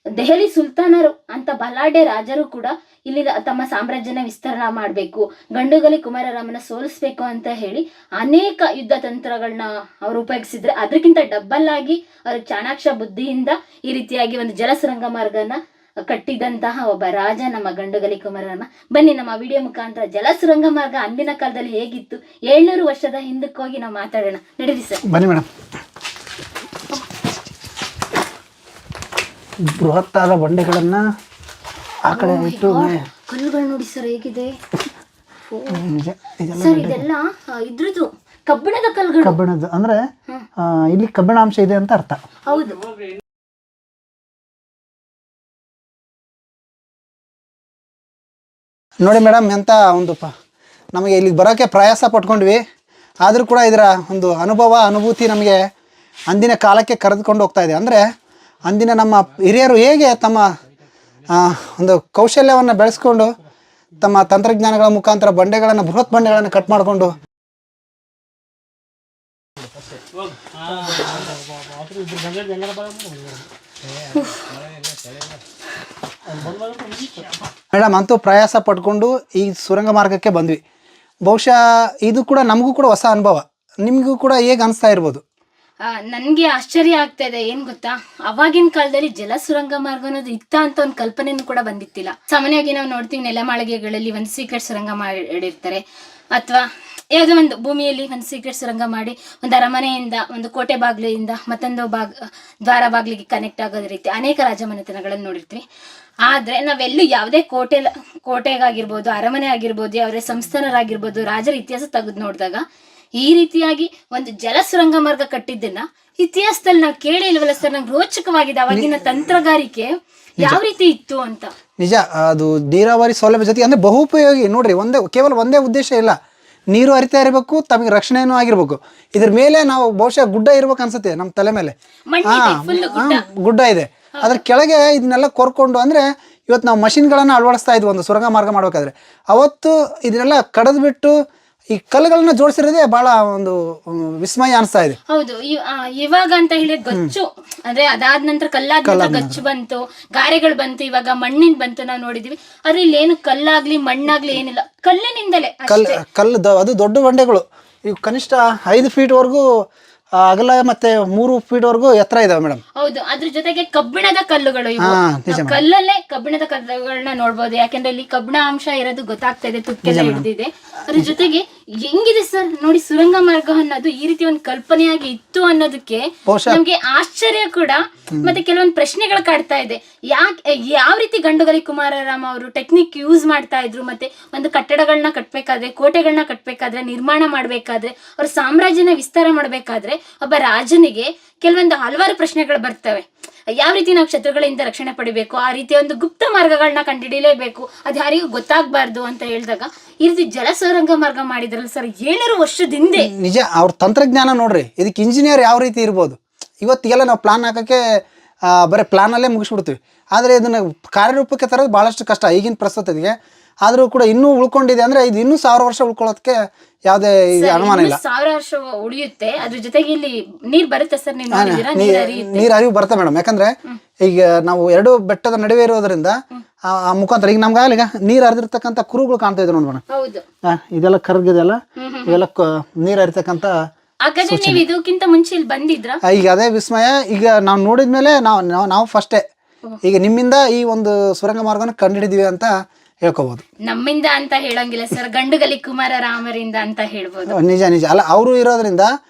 ದೆಹಲಿ ಸುಲ್ತಾನರು ಅಂತ ಬಲಾಢ್ಯ ರಾಜರು ಕೂಡ ಇಲ್ಲಿ ತಮ್ಮ ಸಾಮ್ರಾಜ್ಯನ ವಿಸ್ತರಣೆ ಮಾಡಬೇಕು, ಗಂಡುಗಲಿ ಕುಮಾರರಾಮನ ಸೋಲಿಸ್ಬೇಕು ಅಂತ ಹೇಳಿ ಅನೇಕ ಯುದ್ಧ ತಂತ್ರಗಳನ್ನ ಅವರು ಉಪಯೋಗಿಸಿದ್ರೆ, ಅದಕ್ಕಿಂತ ಡಬ್ಬಲ್ ಆಗಿ ಅವರು ಚಾಣಾಕ್ಷ ಬುದ್ಧಿಯಿಂದ ಈ ರೀತಿಯಾಗಿ ಒಂದು ಜಲಸುರಂಗ ಮಾರ್ಗನ ಕಟ್ಟಿದಂತಹ ಒಬ್ಬ ರಾಜ ನಮ್ಮ ಗಂಡುಗಲಿ ಕುಮಾರರಾಮ. ಬನ್ನಿ ನಮ್ಮ ವಿಡಿಯೋ ಮುಖಾಂತರ ಜಲಸುರಂಗ ಮಾರ್ಗ ಅಂದಿನ ಕಾಲದಲ್ಲಿ ಹೇಗಿತ್ತು, 700 ವರ್ಷದ ಹಿಂದಕ್ಕೆ ಹೋಗಿ ನಾವು ಮಾತಾಡೋಣ. ನಡೀರಿ ಸರ್, ಬನ್ನಿ ಮೇಡಮ್. ಬೃಹತ್ತಾದ ಬಂಡೆಗಳನ್ನ ಆ ಕಡೆ ಇಟ್ಟು ಕಲ್ಲುಗಳು ನೋಡಿ ಸರ್ ಹೇಗಿದೆ ಸರ್. ಇದೆಲ್ಲ ಇದ್ರದ್ದು ಕಬ್ಬಿಣದ ಕಲ್ಲುಗಳು. ಕಬ್ಬಿಣದ ಅಂದ್ರೆ ಇಲ್ಲಿ ಕಬ್ಬಿಣಾಂಶ ಇದೆ ಅಂತ ಅರ್ಥ. ಹೌದು. ನೋಡಿ ಮೇಡಮ್, ಎಂತ ಒಂದು ನಮಗೆ ಇಲ್ಲಿಗೆ ಬರೋಕ್ಕೆ ಪ್ರಯಾಸ ಪಟ್ಕೊಂಡ್ವಿ, ಆದರೂ ಕೂಡ ಇದರ ಒಂದು ಅನುಭೂತಿ ನಮಗೆ ಅಂದಿನ ಕಾಲಕ್ಕೆ ಕರೆದುಕೊಂಡು ಹೋಗ್ತಾ ಇದೆ. ಅಂದರೆ ಅಂದಿನ ನಮ್ಮ ಹಿರಿಯರು ಹೇಗೆ ತಮ್ಮ ಒಂದು ಕೌಶಲ್ಯವನ್ನು ಬೆಳೆಸ್ಕೊಂಡು ತಮ್ಮ ತಂತ್ರಜ್ಞಾನಗಳ ಮುಖಾಂತರ ಬಂಡೆಗಳನ್ನು, ಬೃಹತ್ ಬಂಡೆಗಳನ್ನು ಕಟ್ ಮಾಡಿಕೊಂಡು ಮೇಡಮ್ ಅಂತೂ ಪ್ರಯಾಸ ಪಟ್ಕೊಂಡು ಈ ಸುರಂಗ ಮಾರ್ಗಕ್ಕೆ ಬಂದ್ವಿ. ಬಹುಶಃ ಇದು ಕೂಡ ನಮಗೂ ಕೂಡ ಹೊಸ ಅನುಭವ, ನಿಮಗೂ ಕೂಡ ಹೇಗೆ ಅನಿಸ್ತಾ ಇರ್ಬೋದು. ನನ್ಗೆ ಆಶ್ಚರ್ಯ ಆಗ್ತಾ ಇದೆ. ಏನ್ ಗೊತ್ತಾ, ಅವಾಗಿನ ಕಾಲದಲ್ಲಿ ಜಲಸುರಂಗ ಮಾರ್ಗ ಅನ್ನೋದು ಇತ್ತ ಅಂತ ಒಂದು ಕಲ್ಪನೆನೂ ಕೂಡ ಬಂದಿತ್ತಿಲ್ಲ. ಸಾಮಾನ್ಯವಾಗಿ ನಾವು ನೋಡ್ತೀವಿ ನೆಲಮಾಳಿಗೆಗಳಲ್ಲಿ ಒಂದು ಸೀಕ್ರೆಟ್ ಸುರಂಗ ಮಾಡಿರ್ತಾರೆ, ಅಥವಾ ಯಾವುದೋ ಒಂದು ಭೂಮಿಯಲ್ಲಿ ಒಂದು ಸೀಕ್ರೆಟ್ ಸುರಂಗ ಮಾಡಿ ಒಂದು ಅರಮನೆಯಿಂದ, ಒಂದು ಕೋಟೆ ಬಾಗಿಲಿಂದ ಮತ್ತೊಂದು ದ್ವಾರ ಬಾಗಿಲಿಗೆ ಕನೆಕ್ಟ್ ಆಗೋದ ರೀತಿ ಅನೇಕ ರಾಜಮನೆತನಗಳನ್ನು ನೋಡಿರ್ತೀವಿ. ಆದ್ರೆ ನಾವೆಲ್ಲೂ ಯಾವುದೇ ಕೋಟೆಗಾಗಿರ್ಬೋದು, ಅರಮನೆ ಆಗಿರ್ಬೋದು, ಯಾವುದೇ ಸಂಸ್ಥಾನರಾಗಿರ್ಬೋದು, ರಾಜರ ಇತಿಹಾಸ ತೆಗೆದು ನೋಡಿದಾಗ ಈ ರೀತಿಯಾಗಿ ಒಂದು ಜಲಸುರಂಗ ಮಾರ್ಗ ಕಟ್ಟಿದ್ದನ್ನ ಇತಿಹಾಸದಲ್ಲಿ ನಾವು ಕೇಳೇ ಇಲ್ವಲ್ಲ ಸರ್. ನಂಗೆ ರೋಚಕವಾಗಿದೆ ಅವಾಗಿನ ತಂತ್ರಗಾರಿಕೆ ಯಾವ ರೀತಿ ಇತ್ತು ಅಂತ. ನಿಜ, ಅದು ನೀರಾವರಿ ಸೌಲಭ್ಯ ಜೊತೆಗೆ ಅಂದ್ರೆ ಬಹುಪಯೋಗಿ. ನೋಡ್ರಿ, ಕೇವಲ ಒಂದೇ ಉದ್ದೇಶ ಇಲ್ಲ, ನೀರು ಹರಿತಾ ಇರಬೇಕು, ತಮಗೆ ರಕ್ಷಣೆನೂ ಆಗಿರ್ಬೇಕು. ಇದ್ರ ಮೇಲೆ ನಾವು ಬಹುಶಃ ಗುಡ್ಡ ಇರ್ಬೇಕು ಅನ್ಸುತ್ತೆ ನಮ್ಮ ತಲೆ ಮೇಲೆ. ಗುಡ್ಡ ಇದೆ, ಅದ್ರ ಕೆಳಗೆ ಇದನ್ನೆಲ್ಲ ಕೊರ್ಕೊಂಡು, ಅಂದ್ರೆ ಇವತ್ತು ನಾವು ಮಷಿನ್ಗಳನ್ನ ಅಳವಡಿಸ್ತಾ ಇದ್ವಿ ಒಂದು ಸುರಂಗ ಮಾರ್ಗ ಮಾಡ್ಬೇಕಾದ್ರೆ. ಅವತ್ತು ಇದನ್ನೆಲ್ಲ ಕಡಿದು ಬಿಟ್ಟು ಈ ಕಲ್ಲುಗಳನ್ನ ಜೋಡಿಸಿರೋದೇ ಬಹಳ ಒಂದು ವಿಸ್ಮಯ ಅನಿಸ್ತಾ ಇದೆ. ಹೌದು, ಇವಾಗ ಅಂತ ಹೇಳಿದ್ರೆ ಗಚ್ಚು, ಅಂದ್ರೆ ಅದಾದ ನಂತರ ಕಲ್ಲಾದ ಗಚ್ಚು ಬಂತು, ಗಾರೆಗಳು ಬಂತು, ಇವಾಗ ಮಣ್ಣಿನ ಬಂತು ನಾವು ನೋಡಿದೀವಿ. ಆದ್ರೆ ಇಲ್ಲಿ ಏನು ಕಲ್ಲಾಗ್ಲಿ ಮಣ್ಣಾಗ್ಲಿ ಏನಿಲ್ಲ, ಕಲ್ಲಿನಿಂದಲೇ. ಕಲ್ಲು ಅದು ದೊಡ್ಡ ಬಂಡೆಗಳು, ಇವು ಕನಿಷ್ಠ 5 ಫೀಟ್ವರೆಗೂ ಅಗಲ ಮತ್ತೆ 3 ಫೀಟ್ವರೆಗೂ ಎತ್ತರ ಇದಾವೆ ಮೇಡಮ್. ಹೌದು, ಅದ್ರ ಜೊತೆಗೆ ಕಬ್ಬಿಣದ ಕಲ್ಲುಗಳು, ಕಲ್ಲಲ್ಲೇ ಕಬ್ಬಿಣದ ಕಲ್ಲುಗಳನ್ನ ನೋಡ್ಬೋದು. ಯಾಕಂದ್ರೆ ಇಲ್ಲಿ ಕಬ್ಬಿಣ ಅಂಶ ಇರೋದು ಗೊತ್ತಾಗ್ತಾ ಇದೆ, ತುಕ್ಕೆಲ್ಲ ಹಿಡಿದಿದೆ. ಅದ್ರ ಜೊತೆಗೆ ಹೆಂಗಿದೆ ಸರ್ ನೋಡಿ, ಸುರಂಗ ಮಾರ್ಗ ಅನ್ನೋದು ಈ ರೀತಿ ಒಂದು ಕಲ್ಪನೆಯಾಗಿ ಇತ್ತು ಅನ್ನೋದಕ್ಕೆ ನಮ್ಗೆ ಆಶ್ಚರ್ಯ ಕೂಡ, ಮತ್ತೆ ಕೆಲವೊಂದು ಪ್ರಶ್ನೆಗಳು ಕಾಡ್ತಾ ಇದೆ. ಯಾವ ರೀತಿ ಗಂಡುಗಲಿ ಕುಮಾರರಾಮ ಅವರು ಟೆಕ್ನಿಕ್ ಯೂಸ್ ಮಾಡ್ತಾ ಇದ್ರು, ಮತ್ತೆ ಒಂದು ಕಟ್ಟಡಗಳನ್ನ ಕಟ್ಬೇಕಾದ್ರೆ, ಕೋಟೆಗಳನ್ನ ಕಟ್ಬೇಕಾದ್ರೆ, ನಿರ್ಮಾಣ ಮಾಡ್ಬೇಕಾದ್ರೆ, ಅವ್ರ ಸಾಮ್ರಾಜ್ಯನ ವಿಸ್ತಾರ ಮಾಡ್ಬೇಕಾದ್ರೆ ಒಬ್ಬ ರಾಜನಿಗೆ ಕೆಲವೊಂದು ಹಲವಾರು ಪ್ರಶ್ನೆಗಳು ಬರ್ತವೆ. ಯಾವ ರೀತಿ ನಾವು ಶತ್ರುಗಳಿಂದ ರಕ್ಷಣೆ ಪಡಿಬೇಕು, ಆ ರೀತಿಯ ಒಂದು ಗುಪ್ತ ಮಾರ್ಗಗಳನ್ನ ಕಂಡುಹಿಡಿಯಲೇಬೇಕು, ಅದು ಯಾರಿಗೂ ಗೊತ್ತಾಗಬಾರ್ದು ಅಂತ ಹೇಳಿದಾಗ ಈ ರೀತಿ ಜಲಸುರಂಗ ಮಾರ್ಗ ಮಾಡಿದ್ರಲ್ಲ ಸರ್ 700 ವರ್ಷದ ಹಿಂದೆ. ನಿಜ, ಅವ್ರ ತಂತ್ರಜ್ಞಾನ ನೋಡ್ರಿ, ಇದಕ್ಕೆ ಇಂಜಿನಿಯರ್ ಯಾವ ರೀತಿ ಇರ್ಬೋದು. ಇವತ್ತಿಗೆಲ್ಲ ನಾವು ಪ್ಲಾನ್ ಹಾಕೋಕ್ಕೆ ಬರೀ ಪ್ಲಾನಲ್ಲೇ ಮುಗಿಸ್ಬಿಡ್ತೀವಿ, ಆದರೆ ಇದನ್ನು ಕಾರ್ಯರೂಪಕ್ಕೆ ತರೋದು ಭಾಳಷ್ಟು ಕಷ್ಟ ಈಗಿನ ಪ್ರಸ್ತುತಿಗೆ. ಆದರೂ ಕೂಡ ಇನ್ನೂ ಉಳ್ಕೊಂಡಿದೆ, ಅಂದರೆ ಇದು ಇನ್ನೂ 1000 ವರ್ಷ ಉಳ್ಕೊಳ್ಳೋದಕ್ಕೆ ಯಾವುದೇ ಅನುಮಾನ ಇಲ್ಲ. 1000 ವರ್ಷ ಉಳಿಯುತ್ತೆ. ಅದ್ರ ಜೊತೆಗೆ ಇಲ್ಲಿ ನೀರು ಬರುತ್ತೆ ಸರ್, ನೀರು ಹರಿವು ಬರುತ್ತೆ ಮೇಡಮ್. ಯಾಕಂದ್ರೆ ಈಗ ನಾವು 2 ಬೆಟ್ಟದ ನಡುವೆ ಇರೋದ್ರಿಂದ ಆ ಮುಖಾಂತರ ಈಗ ನಮ್ಗೆ ಈಗ ನೀರು ಹರಿದಿರ್ತಕ್ಕಂಥ ಕುರುಗಳು ಕಾಣ್ತಾ ಇದ್ರು ನೋಡ್ಬೋಣ. ಇದೆಲ್ಲ ಕರ್ಗಿದೆಲ್ಲ, ಇವೆಲ್ಲ ನೀರು ಹರಿತಕ್ಕಂಥ. ಇದಕ್ಕಿಂತ ಮುಂಚೆ ಇಲ್ಲಿ ಬಂದಿದ್ರ? ಈಗ ಅದೇ ವಿಸ್ಮಯ. ಈಗ ನಾವು ನೋಡಿದ್ಮೇಲೆ ನಾವು ಫಸ್ಟೇ ಈಗ ನಿಮ್ಮಿಂದ ಈ ಒಂದು ಸುರಂಗ ಮಾರ್ಗನ ಕಂಡುಹಿಡಿದಿವಿ ಅಂತ ಹೇಳ್ಕೋಬಹುದು. ನಮ್ಮಿಂದ ಅಂತ ಹೇಳಂಗಿಲ್ಲ ಸರ್, ಗಂಡುಗಲಿ ಕುಮಾರರಾಮರಿಂದ ಅಂತ ಹೇಳ್ಬೋದು. ನಿಜ ನಿಜ. ಅಲ್ಲ, ಅವರು ಇರೋದ್ರಿಂದ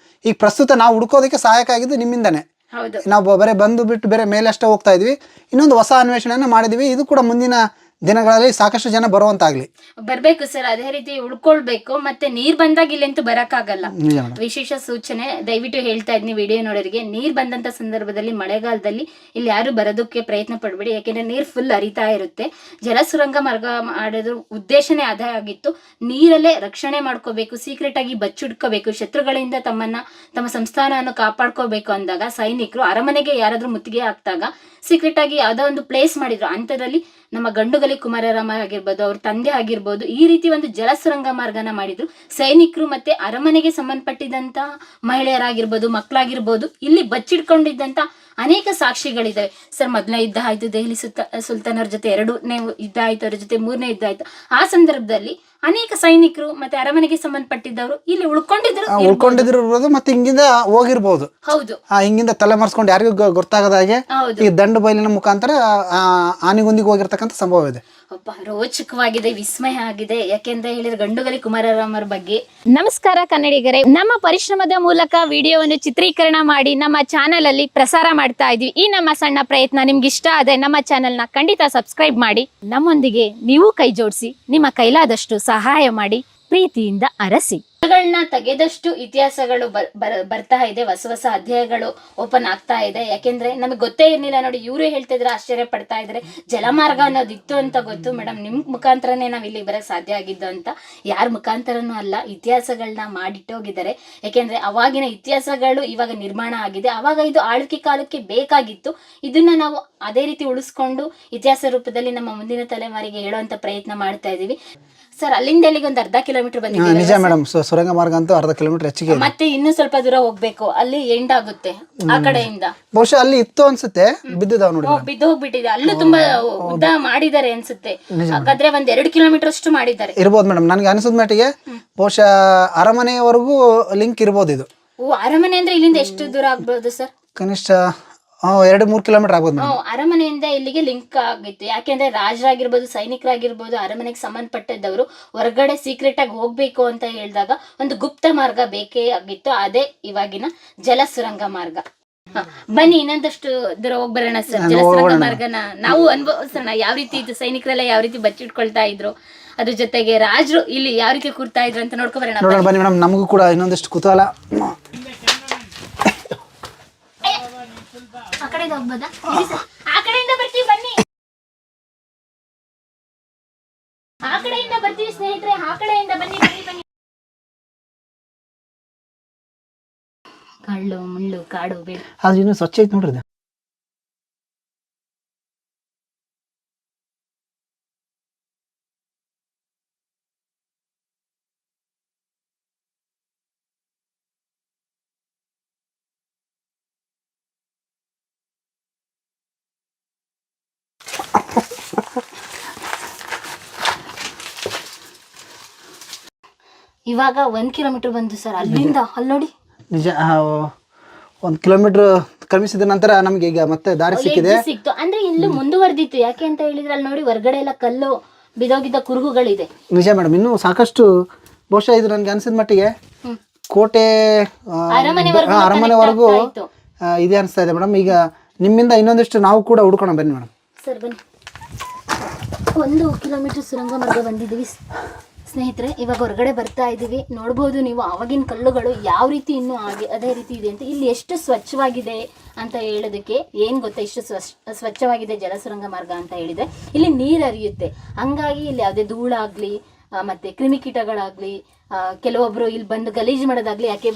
ಈಗ ಪ್ರಸ್ತುತ ನಾವು ಹುಡ್ಕೋದಕ್ಕೆ ಸಹಾಯಕ ಆಗಿದ್ದು ನಿಮ್ಮಿಂದಾನೆ. ಹೌದು. ನಾವು ಬರೀ ಬಂದು ಬಿಟ್ಟು ಬೇರೆ ಮೇಲೆ ಅಷ್ಟೇ ಹೋಗ್ತಾ ಇದ್ವಿ. ಇನ್ನೊಂದು ಹೊಸ ಅನ್ವೇಷಣೆಯನ್ನು ಮಾಡಿದ್ವಿ. ಇದು ಕೂಡ ಮುಂದಿನ ದಿನಗಳಲ್ಲಿ ಸಾಕಷ್ಟು ಜನ ಬರುವಂತಾಗ್ಲಿ. ಬರ್ಬೇಕು ಸರ್, ಅದೇ ರೀತಿ ಉಳ್ಕೊಳ್ಬೇಕು. ಮತ್ತೆ ನೀರ್ ಬಂದಾಗ ಇಲ್ಲಂತೂ ಬರಕ್ಕಾಗಲ್ಲ. ನಿಜ ಮೇಡಮ್. ವಿಶೇಷ ಸೂಚನೆ ದಯವಿಟ್ಟು ಹೇಳ್ತಾ ಇದ್ನಿ ವಿಡಿಯೋ ನೋಡೋರಿಗೆ, ನೀರ್ ಬಂದಂತ ಸಂದರ್ಭದಲ್ಲಿ ಮಳೆಗಾಲದಲ್ಲಿ ಇಲ್ಲಿ ಯಾರು ಬರೋದಕ್ಕೆ ಪ್ರಯತ್ನ ಪಡ್ಬೇಡಿ. ಯಾಕೆಂದ್ರೆ ನೀರ್ ಫುಲ್ ಹರಿತಾ ಇರುತ್ತೆ. ಜಲಸುರಂಗ ಮಾರ್ಗ ಮಾಡೋದ್ರ ಉದ್ದೇಶನೇ ಅದೇ ಆಗಿತ್ತು. ನೀರಲ್ಲೇ ರಕ್ಷಣೆ ಮಾಡ್ಕೋಬೇಕು, ಸೀಕ್ರೆಟ್ ಆಗಿ ಬಚ್ಚಿಡ್ಕೋಬೇಕು, ಶತ್ರುಗಳಿಂದ ತಮ್ಮ ಸಂಸ್ಥಾನವನ್ನು ಕಾಪಾಡ್ಕೋಬೇಕು ಅಂದಾಗ ಸೈನಿಕರು ಅರಮನೆಗೆ ಯಾರಾದ್ರೂ ಮುತ್ತಿಗೆ ಹಾಕ್ದಾಗ ಸೀಕ್ರೆಟ್ ಆಗಿ ಯಾವ್ದೋ ಒಂದು ಪ್ಲೇಸ್ ಮಾಡಿದ್ರು. ಅಂತರಲ್ಲಿ ನಮ್ಮ ಗಂಡುಗಲಿ ಕುಮಾರರಾಮ ಆಗಿರ್ಬೋದು, ಅವ್ರ ತಂದೆ ಆಗಿರ್ಬೋದು, ಈ ರೀತಿ ಒಂದು ಜಲಸುರಂಗ ಮಾರ್ಗನ ಮಾಡಿದ್ರು. ಸೈನಿಕರು ಮತ್ತೆ ಅರಮನೆಗೆ ಸಂಬಂಧಪಟ್ಟಿದಂತ ಮಹಿಳೆಯರಾಗಿರ್ಬೋದು, ಮಕ್ಕಳಾಗಿರ್ಬೋದು, ಇಲ್ಲಿ ಬಚ್ಚಿಡ್ಕೊಂಡಿದ್ದಂತ ಅನೇಕ ಸಾಕ್ಷಿಗಳಿದಾವೆ ಸರ್. ಮೊದಲನೇ ಯುದ್ಧ ಆಯ್ತು, ದೆಹಲಿ ಸುಲ್ತಾನರ ಜೊತೆ, ಎರಡನೇ ಯುದ್ಧ ಆಯ್ತು, ಅವ್ರ ಜೊತೆ ಮೂರನೇ ಯುದ್ಧ ಆಯ್ತು. ಆ ಸಂದರ್ಭದಲ್ಲಿ ಅನೇಕ ಸೈನಿಕರು ಮತ್ತೆ ಅರಮನೆಗೆ ಸಂಬಂಧಪಟ್ಟಿದ್ದವರು ಇಲ್ಲಿ ಉಳ್ಕೊಂಡಿದ್ರು ಮತ್ತೆ ಹಿಂಗಿಂದ ಹೋಗಿರ್ಬೋದು. ಹೌದು, ಹಿಂಗಿಂದ ತಲೆ ಮರೆಸ್ಕೊಂಡು ಯಾರಿಗೂ ಗೊತ್ತಾಗದ ಹಾಗೆ ಈ ದಂಡು ಬಯಲಿನ ಮುಖಾಂತರ ಆನೆಗುಂದಿಗೆ ಹೋಗಿರ್ತಕ್ಕಂಥ ಸಂಭವ ಇದೆ. ರೋಚಕವಾಗಿದೆ, ವಿಸ್ಮಯ ಆಗಿದೆ. ಯಾಕೆಂದ್ರೆ ಹೇಳಿದ್ರೆ ಗಂಡುಗಲಿ ಕುಮಾರರಾಮರ ಬಗ್ಗೆ. ನಮಸ್ಕಾರ ಕನ್ನಡಿಗರೇ, ನಮ್ಮ ಪರಿಶ್ರಮದ ಮೂಲಕ ವಿಡಿಯೋವನ್ನು ಚಿತ್ರೀಕರಣ ಮಾಡಿ ನಮ್ಮ ಚಾನೆಲ್ ಅಲ್ಲಿ ಪ್ರಸಾರ ಮಾಡ್ತಾ ಇದ್ವಿ. ಈ ನಮ್ಮ ಸಣ್ಣ ಪ್ರಯತ್ನ ನಿಮ್ಗೆ ಇಷ್ಟ ಆದ್ರೆ ನಮ್ಮ ಚಾನೆಲ್ನ ಖಂಡಿತ ಸಬ್ಸ್ಕ್ರೈಬ್ ಮಾಡಿ. ನಮ್ಮೊಂದಿಗೆ ನೀವು ಕೈ ಜೋಡಿಸಿ ನಿಮ್ಮ ಕೈಲಾದಷ್ಟು ಸಹಾಯ ಮಾಡಿ, ಪ್ರೀತಿಯಿಂದ ಅರಸಿ. ತೆಗೆದಷ್ಟು ಇತಿಹಾಸಗಳು ಬರ್ತಾ ಇದೆ, ಹೊಸ ಅಧ್ಯಾಯಗಳು ಓಪನ್ ಆಗ್ತಾ ಇದೆ. ಯಾಕೆಂದ್ರೆ ನಮಗೆ ಗೊತ್ತೇ ಇರ್ಲಿಲ್ಲ ನೋಡಿ, ಇವರು ಹೇಳ್ತಾ ಇದ್ರೆ ಆಶ್ಚರ್ಯ ಪಡ್ತಾ ಇದ್ರೆ ಜಲಮಾರ್ಗ ಅನ್ನೋದಿತ್ತು ಅಂತ ಗೊತ್ತು. ಮೇಡಮ್ ನಿಮ್ ಮುಖಾಂತರನೇ ನಾವ್ ಇಲ್ಲಿಗೆ ಬರಕ್ ಸಾಧ್ಯ ಆಗಿದ್ದು ಅಂತ. ಯಾರ ಮುಖಾಂತರನೂ ಅಲ್ಲ, ಇತಿಹಾಸಗಳನ್ನ ಮಾಡಿಟ್ಟೋಗಿದ್ದಾರೆ. ಯಾಕೆಂದ್ರೆ ಅವಾಗಿನ ಇತಿಹಾಸಗಳು ಇವಾಗ ನಿರ್ಮಾಣ ಆಗಿದೆ. ಅವಾಗ ಇದು ಆಳ್ವಿಕೆ ಕಾಲಕ್ಕೆ ಬೇಕಾಗಿತ್ತು. ಇದನ್ನ ನಾವು ಅದೇ ರೀತಿ ಉಳಿಸ್ಕೊಂಡು ಇತಿಹಾಸ ರೂಪದಲ್ಲಿ ನಮ್ಮ ಮುಂದಿನ ತಲೆಮಾರಿಗೆ ಹೇಳುವಂತ ಪ್ರಯತ್ನ ಮಾಡ್ತಾ ಇದೀವಿ ಸರ್. ಅಲ್ಲಿಂದ ಇಲ್ಲಿಗೆ ಒಂದು ಅರ್ಧ ಕಿಲೋಮೀಟರ್ ಬಂದಿದ್ದೀವಿ. ನಿಜ ಮೇಡಮ್, ಸುರಂಗ ಮಾರ್ಗ ಅಂತೂ ಅರ್ಧ ಕಿಲೋಮೀಟರ್ ಹೆಚ್ಚಿಗೆ. ಮತ್ತೆ ಇನ್ನು ಸ್ವಲ್ಪ ದೂರ ಹೋಗ್ಬೇಕು, ಅಲ್ಲಿ ಎಂಡ್ ಆಗುತ್ತೆ ಆ ಕಡೆಯಿಂದ. ಬಹುಶಃ ಅಲ್ಲಿ ಇತ್ತು ಅನ್ಸುತ್ತೆ, ಬಿದ್ದಿದಾವ್ ನೋಡಿ. ಬಿದ್ದು ಹೋಗ್ಬಿಟ್ಟಿದೆ. ಅಲ್ಲೂ ತುಂಬಾ ಉದ್ದ ಮಾಡಿದ್ದಾರೆ ಅನ್ಸುತ್ತೆ. ಹಾಗಾದ್ರೆ 1-2 ಕಿಲೋಮೀಟರ್ ಅಷ್ಟು ಮಾಡಿದ್ದಾರೆ ಇರ್ಬೋದು ಮೇಡಮ್. ನನ್ಗೆ ಅನಿಸಿದ ಮಟ್ಟಿಗೆ ಬಹುಶಃ ಅರಮನೆಯವರೆಗೂ ಲಿಂಕ್ ಇರ್ಬೋದು ಇದು. ಅರಮನೆ ಅಂದ್ರೆ ಇಲ್ಲಿಂದ ಎಷ್ಟು ದೂರ ಆಗ್ಬೋದು ಸರ್? ಕನಿಷ್ಠ 2-3 ಕಿಲೋಮೀಟರ್ ಆಗ್ಬೋದು. ಅರಮನೆಯಿಂದ ಇಲ್ಲಿಗೆ ಲಿಂಕ್ ಆಗಿತ್ತು. ಯಾಕೆಂದ್ರೆ ರಾಜರಾಗಿರ್ಬೋದು, ಸೈನಿಕರಾಗಿರ್ಬೋದು, ಅರಮನೆಗೆ ಸಂಬಂಧಪಟ್ಟಿದ್ದವರು ಹೊರಗಡೆ ಸೀಕ್ರೆಟ್ ಆಗಿ ಹೋಗ್ಬೇಕು ಅಂತ ಹೇಳಿದಾಗ ಒಂದು ಗುಪ್ತ ಮಾರ್ಗ ಬೇಕೇ ಆಗಿತ್ತು. ಅದೇ ಇವಾಗಿನ ಜಲಸುರಂಗ ಮಾರ್ಗ. ಬನ್ನಿ ಇನ್ನೊಂದಷ್ಟು ದೂರ ಹೋಗಿ ಬರೋಣ ಸರ್. ಜಲಸುರಂಗ ಮಾರ್ಗನ ನಾವು ಅನುಭವಿಸೋಣ. ಯಾವ ರೀತಿ ಇದು ಸೈನಿಕರೆಲ್ಲ ಯಾವ ರೀತಿ ಬಚ್ಚಿಟ್ಕೊಳ್ತಾ ಇದ್ರು, ಅದ್ರ ಜೊತೆಗೆ ರಾಜರು ಇಲ್ಲಿ ಯಾವ ರೀತಿ ಕೂರ್ತಾ ಇದ್ರು ಅಂತ ನೋಡ್ಕೊ ಬರೋಣ. ಬನ್ನಿ ಮೇಡಮ್, ನಮಗೂ ಕೂಡ ಇನ್ನೊಂದಷ್ಟು ಕುತೂಹಲ. ಆ ಕಡೆಯಿಂದ ಹೋಗ್ಬೋದಾ? ಆ ಕಡೆಯಿಂದ ಬರ್ತೀವಿ ಬನ್ನಿ. ಆ ಕಡೆಯಿಂದ ಬರ್ತೀವಿ ಸ್ನೇಹಿತರೆ, ಆ ಕಡೆಯಿಂದ ಬನ್ನಿ ಬನ್ನಿ ಬನ್ನಿ. ಕಳ್ಳು ಮುಳ್ಳು ಕಾಡು ಬೇಡ, ಅದು ಇನ್ನೂ ಸ್ವಚ್ಛ ಐತೆ ನೋಡ್ರಿ. ಇವಾಗ 1 ಕಿಲೋಮೀಟರ್ ಬಂದು ಸರ್, ಅಲ್ಲಿಂದ ಅಲ್ಲಿ ನೋಡಿ. ನಿಜ, 1 ಕಿಲೋಮೀಟರ್ ಕ್ರಮಿಸಿದ ನಂತರ ನಮ್ಗೆ ಈಗ ಮತ್ತೆ ದಾರಿ ಸಿಕ್ಕಿದೆ. ಸಿಕ್ತು ಅಂದ್ರೆ ಇಲ್ಲೂ ಮುಂದುವರೆದಿತ್ತು. ಯಾಕೆ ಅಂತ ಹೇಳಿದ್ರೆ ಅಲ್ಲಿ ನೋಡಿ ಹೊರಗಡೆ ಎಲ್ಲ ಕಲ್ಲು ಬಿದೋಗಿದ್ದ ಕುರುಹುಗಳಿದೆ. ನಿಜ ಮೇಡಮ್, ಇನ್ನೂ ಸಾಕಷ್ಟು. ಬಹುಶಃ ಇದು ನನ್ಗೆ ಅನ್ಸಿದ ಮಟ್ಟಿಗೆ ಕೋಟೆ ಅರಮನೆವರೆಗೂ ಇದೆ ಅನಿಸ್ತಾ ಇದೆ ಮೇಡಮ್. ಈಗ ನಿಮ್ಮಿಂದ ಇನ್ನೊಂದಿಷ್ಟು ನಾವು ಕೂಡ ಹುಡ್ಕೋಣ ಬನ್ನಿ ಮೇಡಮ್. ಸರ್ ಬನ್ನಿ. 1 ಕಿಲೋಮೀಟರ್ ಸುರಂಗ ಮಾರ್ಗ ಬಂದಿದ್ದೀವಿ ಸ್ನೇಹಿತರೆ. ಇವಾಗ ಹೊರಗಡೆ ಬರ್ತಾ ಇದ್ದೀವಿ. ನೋಡ್ಬೋದು ನೀವು ಆವಾಗಿನ ಕಲ್ಲುಗಳು ಯಾವ ರೀತಿ ಇನ್ನೂ ಅದೇ ರೀತಿ ಇದೆ ಅಂತ. ಇಲ್ಲಿ ಎಷ್ಟು ಸ್ವಚ್ಛವಾಗಿದೆ ಅಂತ ಹೇಳೋದಕ್ಕೆ ಏನು ಗೊತ್ತಾ, ಇಷ್ಟು ಸ್ವಚ್ಛವಾಗಿದೆ ಜಲಸುರಂಗ ಮಾರ್ಗ ಅಂತ ಹೇಳಿದ್ರೆ ಇಲ್ಲಿ ನೀರು ಹರಿಯುತ್ತೆ. ಹಂಗಾಗಿ ಇಲ್ಲಿ ಯಾವುದೇ ಧೂಳಾಗ್ಲಿ ಮತ್ತೆ ಕ್ರಿಮಿಕೀಟಗಳಾಗ್ಲಿ ಕೆಲವೊಬ್ರು ಇಲ್ಲಿ ಬಂದು ಗಲೀಜು ಮಾಡೋದಾಗ್ಲಿ ಯಾಕೆ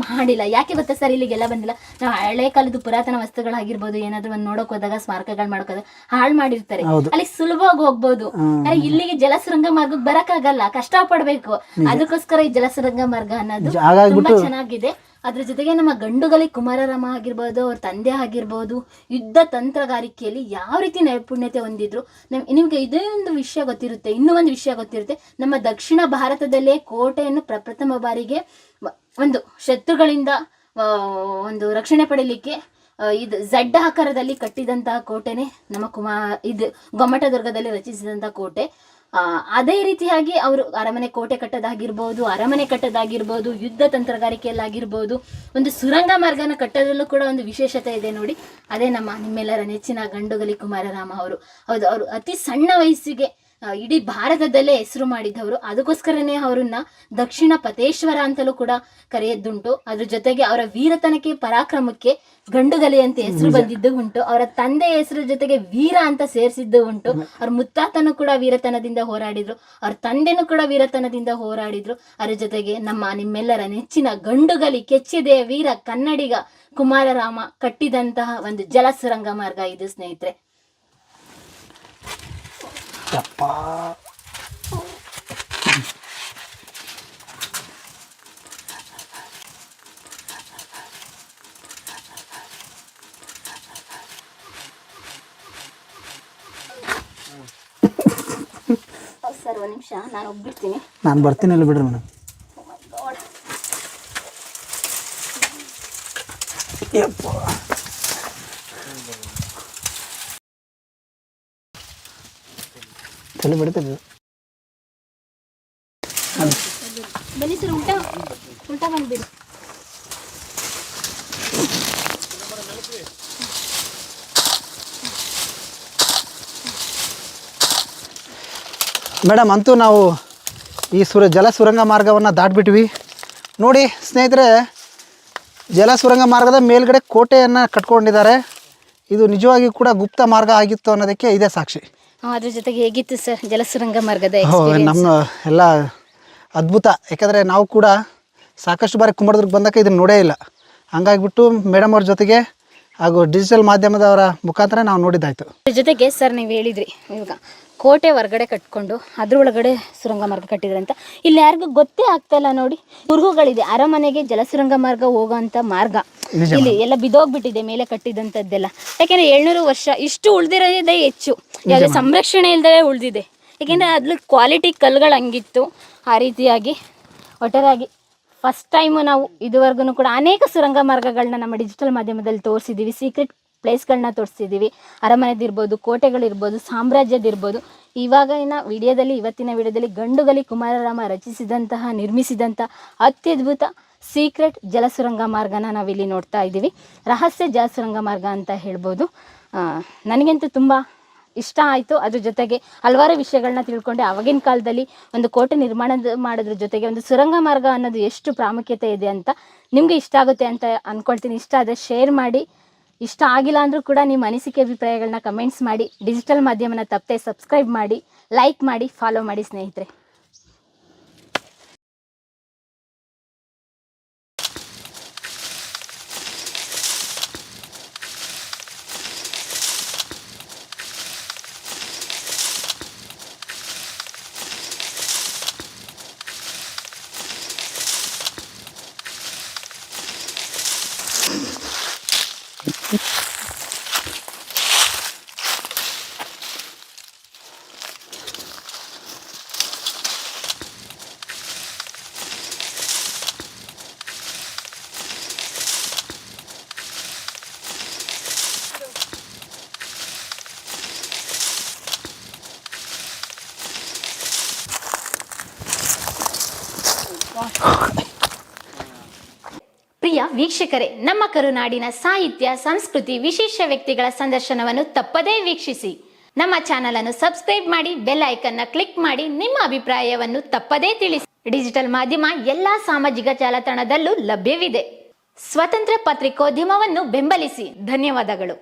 ಮಾಡಿಲ್ಲ. ಯಾಕೆ ಗೊತ್ತಾ ಸರ್ ಇಲ್ಲಿಗೆಲ್ಲ ಬಂದಿಲ್ಲ? ನಾವು ಹಳೆ ಕಾಲದ ಪುರಾತನ ವಸ್ತುಗಳಾಗಿರ್ಬೋದು, ಏನಾದ್ರು ಒಂದು ನೋಡಕ್ ಹೋದಾಗ ಸ್ಮಾರಕಗಳು ಮಾಡೋಕೋದಾಗ ಹಾಳು ಮಾಡಿರ್ತಾರೆ, ಅಲ್ಲಿ ಸುಲಭವಾಗಿ ಹೋಗ್ಬೋದು. ಇಲ್ಲಿಗೆ ಜಲಸುರಂಗ ಮಾರ್ಗಕ್ಕೆ ಬರಕ್ಕಾಗಲ್ಲ, ಕಷ್ಟ ಪಡ್ಬೇಕು. ಅದಕ್ಕೋಸ್ಕರ ಈ ಜಲಸುರಂಗ ಮಾರ್ಗ ಅನ್ನೋದು ತುಂಬಾ ಚೆನ್ನಾಗಿದೆ. ಅದ್ರ ಜೊತೆಗೆ ನಮ್ಮ ಗಂಡುಗಲಿ ಕುಮಾರರಾಮ ಆಗಿರ್ಬೋದು, ಅವ್ರ ತಂದೆ ಆಗಿರ್ಬೋದು, ಯುದ್ಧ ತಂತ್ರಗಾರಿಕೆಯಲ್ಲಿ ಯಾವ ರೀತಿ ನೈಪುಣ್ಯತೆ ಹೊಂದಿದ್ರು. ನಿಮ್ಗೆ ಇದೇ ಒಂದು ವಿಷಯ ಗೊತ್ತಿರುತ್ತೆ. ಇನ್ನೂ ಒಂದು ವಿಷಯ ಗೊತ್ತಿರುತ್ತೆ, ನಮ್ಮ ದಕ್ಷಿಣ ಭಾರತದಲ್ಲೇ ಕೋಟೆಯನ್ನು ಪ್ರಪ್ರಥಮ ಬಾರಿಗೆ ಒಂದು ಶತ್ರುಗಳಿಂದ ಒಂದು ರಕ್ಷಣೆ ಪಡೀಲಿಕ್ಕೆ ಇದು ಝಡ್ ಆಕಾರದಲ್ಲಿ ಕಟ್ಟಿದಂತಹ ಕೋಟೆನೆ ನಮ್ಮ ಇದು ಗೊಮ್ಮಟ ದುರ್ಗದಲ್ಲಿ ರಚಿಸಿದಂತಹ ಕೋಟೆ. ಅದೇ ರೀತಿಯಾಗಿ ಅವರು ಅರಮನೆ ಕೋಟೆ ಕಟ್ಟೋದಾಗಿರ್ಬೋದು, ಅರಮನೆ ಕಟ್ಟೋದಾಗಿರ್ಬೋದು, ಯುದ್ಧ ತಂತ್ರಗಾರಿಕೆಯಲ್ಲಾಗಿರ್ಬೋದು, ಒಂದು ಸುರಂಗ ಮಾರ್ಗನ ಕಟ್ಟೋದ್ರಲ್ಲೂ ಕೂಡ ಒಂದು ವಿಶೇಷತೆ ಇದೆ ನೋಡಿ. ಅದೇ ನಿಮ್ಮೆಲ್ಲರ ನೆಚ್ಚಿನ ಗಂಡುಗಲಿ ಕುಮಾರರಾಮ ಅವರು. ಹೌದು, ಅವರು ಅತಿ ಸಣ್ಣ ವಯಸ್ಸಿಗೆ ಇಡೀ ಭಾರತದಲ್ಲೇ ಹೆಸರು ಮಾಡಿದವರು. ಅದಕ್ಕೋಸ್ಕರನೇ ಅವರನ್ನ ದಕ್ಷಿಣ ಪತೇಶ್ವರ ಅಂತಲೂ ಕೂಡ ಕರೆಯದ್ದುಂಟು. ಅದ್ರ ಜೊತೆಗೆ ಅವರ ವೀರತನಕ್ಕೆ, ಪರಾಕ್ರಮಕ್ಕೆ ಗಂಡುಗಲಿ ಅಂತ ಹೆಸರು ಬಂದಿದ್ದು ಉಂಟು. ಅವರ ತಂದೆ ಹೆಸರು ಜೊತೆಗೆ ವೀರ ಅಂತ ಸೇರಿಸಿದ್ದು ಉಂಟು. ಅವ್ರ ಮುತ್ತಾತನು ಕೂಡ ವೀರತನದಿಂದ ಹೋರಾಡಿದ್ರು, ಅವ್ರ ತಂದೆನೂ ಕೂಡ ವೀರತನದಿಂದ ಹೋರಾಡಿದ್ರು. ಅದ್ರ ಜೊತೆಗೆ ನಿಮ್ಮೆಲ್ಲರ ನೆಚ್ಚಿನ ಗಂಡುಗಲಿ ಕೆಚ್ಚೆದೆಯ ವೀರ ಕನ್ನಡಿಗ ಕುಮಾರರಾಮ ಕಟ್ಟಿದಂತಹ ಒಂದು ಜಲ ಸುರಂಗ ಮಾರ್ಗ ಇದು ಸ್ನೇಹಿತರೆ. ಸರ್ ಒಂದು ನಿಮಿಷ, ನಾನು ಹೋಗ್ಬಿಡ್ತೀನಿ. ನಾನು ಬರ್ತೀನಿ, ಇಲ್ಲ ಬಿಡ್ರಿ ಮೇಡಮ್. ತಲೆ ಬಿಡ್ತೇವೆ. ಬನ್ನಿ ಸರ್, ಉಲ್ಟಾ ಬಂದ್ಬಿಡಿ. ಮೇಡಮ್, ಅಂತೂ ನಾವು ಈ ಜಲ ಸುರಂಗ ಮಾರ್ಗವನ್ನು ದಾಟ್ಬಿಟ್ವಿ ನೋಡಿ ಸ್ನೇಹಿತರೆ. ಜಲ ಸುರಂಗ ಮಾರ್ಗದ ಮೇಲ್ಗಡೆ ಕೋಟೆಯನ್ನು ಕಟ್ಕೊಂಡಿದ್ದಾರೆ. ಇದು ನಿಜವಾಗಿಯೂ ಕೂಡ ಗುಪ್ತ ಮಾರ್ಗ ಆಗಿತ್ತು ಅನ್ನೋದಕ್ಕೆ ಇದೇ ಸಾಕ್ಷಿ. ಅದ್ರ ಜೊತೆಗೆ ಹೇಗಿತ್ತು ಸರ್ ಜಲಸುರಂಗ ಮಾರ್ಗದ ನಮ್ಮ ಎಲ್ಲ ಅದ್ಭುತ. ಯಾಕಂದರೆ ನಾವು ಕೂಡ ಸಾಕಷ್ಟು ಬಾರಿ ಕುಂಬಳದುರ್ಗ ಬಂದಾಗ ಇದನ್ನು ನೋಡೇ ಇಲ್ಲ. ಹಂಗಾಗಿಬಿಟ್ಟು ಮೇಡಮ್ ಅವ್ರ ಜೊತೆಗೆ ಹಾಗೂ ಡಿಜಿಟಲ್ ಮಾಧ್ಯಮದವರ ಮುಖಾಂತರ ನಾವು ನೋಡಿದ್ದಾಯಿತು. ಅದ್ರ ಜೊತೆಗೆ ಸರ್ ನೀವು ಹೇಳಿದ್ರಿ ಇವಾಗ ಕೋಟೆ ಹೊರಗಡೆ ಕಟ್ಕೊಂಡು ಅದ್ರ ಒಳಗಡೆ ಸುರಂಗ ಮಾರ್ಗ ಕಟ್ಟಿದ್ರೆ ಅಂತ. ಇಲ್ಲಿ ಯಾರಿಗೂ ಗೊತ್ತೇ ಆಗ್ತಾ ಇಲ್ಲ ನೋಡಿ. ಕುರುಹುಗಳಿದೆ, ಅರಮನೆಗೆ ಜಲಸುರಂಗ ಮಾರ್ಗ ಹೋಗೋಂಥ ಮಾರ್ಗ ಇಲ್ಲಿ ಎಲ್ಲ ಬಿದ್ದೋಗ್ಬಿಟ್ಟಿದೆ ಮೇಲೆ ಕಟ್ಟಿದಂಥದ್ದೆಲ್ಲ. ಯಾಕೆಂದರೆ 700 ವರ್ಷ ಇಷ್ಟು ಉಳಿದಿರೋದೇ ಹೆಚ್ಚು, ಯಾವುದೇ ಸಂರಕ್ಷಣೆ ಇಲ್ಲದೆ ಉಳಿದಿದೆ. ಯಾಕೆಂದರೆ ಅದ್ರ ಕ್ವಾಲಿಟಿ ಕಲ್ಲುಗಳು ಹಂಗಿತ್ತು. ಆ ರೀತಿಯಾಗಿ ಒಟ್ಟಾರೆಯಾಗಿ ಫಸ್ಟ್ ಟೈಮು ನಾವು ಇದುವರೆಗೂ ಕೂಡ ಅನೇಕ ಸುರಂಗ ಮಾರ್ಗಗಳನ್ನ ನಮ್ಮ ಡಿಜಿಟಲ್ ಮಾಧ್ಯಮದಲ್ಲಿ ತೋರಿಸಿದ್ದೀವಿ. ಸೀಕ್ರೆಟ್ ಪ್ಲೇಸ್ಗಳನ್ನ ತೋರಿಸ್ತಿದ್ದೀವಿ. ಅರಮನೆದಿರ್ಬೋದು, ಕೋಟೆಗಳಿರ್ಬೋದು, ಸಾಮ್ರಾಜ್ಯದಿರ್ಬೋದು. ಇವತ್ತಿನ ವಿಡಿಯೋದಲ್ಲಿ ಗಂಡುಗಲಿ ಕುಮಾರರಾಮ ರಚಿಸಿದಂತಹ, ನಿರ್ಮಿಸಿದಂತಹ ಅತ್ಯದ್ಭುತ ಸೀಕ್ರೆಟ್ ಜಲಸುರಂಗ ಮಾರ್ಗನ ನಾವಿಲ್ಲಿ ನೋಡ್ತಾ ಇದ್ದೀವಿ. ರಹಸ್ಯ ಜಲಸುರಂಗ ಮಾರ್ಗ ಅಂತ ಹೇಳ್ಬೋದು. ನನಗಂತೂ ತುಂಬ ಇಷ್ಟ ಆಯಿತು. ಅದ್ರ ಜೊತೆಗೆ ಹಲವಾರು ವಿಷಯಗಳನ್ನ ತಿಳ್ಕೊಂಡೆ. ಆವಾಗಿನ ಕಾಲದಲ್ಲಿ ಒಂದು ಕೋಟೆ ಮಾಡೋದ್ರ ಜೊತೆಗೆ ಒಂದು ಸುರಂಗ ಮಾರ್ಗ ಅನ್ನೋದು ಎಷ್ಟು ಪ್ರಾಮುಖ್ಯತೆ ಇದೆ ಅಂತ ನಿಮಗೆ ಇಷ್ಟ ಆಗುತ್ತೆ ಅಂತ ಅಂದ್ಕೊಳ್ತೀನಿ. ಇಷ್ಟ ಆದರೆ ಶೇರ್ ಮಾಡಿ, ಇಷ್ಟ ಆಗಿಲ್ಲ ಅಂದರೂ ಕೂಡ ನಿಮ್ಮ ಅನಿಸಿಕೆ ಅಭಿಪ್ರಾಯಗಳನ್ನ ಕಮೆಂಟ್ಸ್ ಮಾಡಿ. ಡಿಜಿಟಲ್ ಮಾಧ್ಯಮನ ತಪ್ಪದೆ ಸಬ್ಸ್ಕ್ರೈಬ್ ಮಾಡಿ, ಲೈಕ್ ಮಾಡಿ, ಫಾಲೋ ಮಾಡಿ ಸ್ನೇಹಿತರೆ. ಪ್ರಿಯ ವೀಕ್ಷಕರೇ, ನಮ್ಮ ಕರುನಾಡಿನ ಸಾಹಿತ್ಯ, ಸಂಸ್ಕೃತಿ, ವಿಶೇಷ ವ್ಯಕ್ತಿಗಳ ಸಂದರ್ಶನವನ್ನು ತಪ್ಪದೇ ವೀಕ್ಷಿಸಿ. ನಮ್ಮ ಚಾನೆಲ್ ಅನ್ನು ಸಬ್ಸ್ಕ್ರೈಬ್ ಮಾಡಿ, ಬೆಲ್ ಐಕನ್ ನ ಕ್ಲಿಕ್ ಮಾಡಿ, ನಿಮ್ಮ ಅಭಿಪ್ರಾಯವನ್ನು ತಪ್ಪದೇ ತಿಳಿಸಿ. ಡಿಜಿಟಲ್ ಮಾಧ್ಯಮ ಎಲ್ಲಾ ಸಾಮಾಜಿಕ ಜಾಲತಾಣದಲ್ಲೂ ಲಭ್ಯವಿದೆ. ಸ್ವತಂತ್ರ ಪತ್ರಿಕೋದ್ಯಮವನ್ನು ಬೆಂಬಲಿಸಿ. ಧನ್ಯವಾದಗಳು.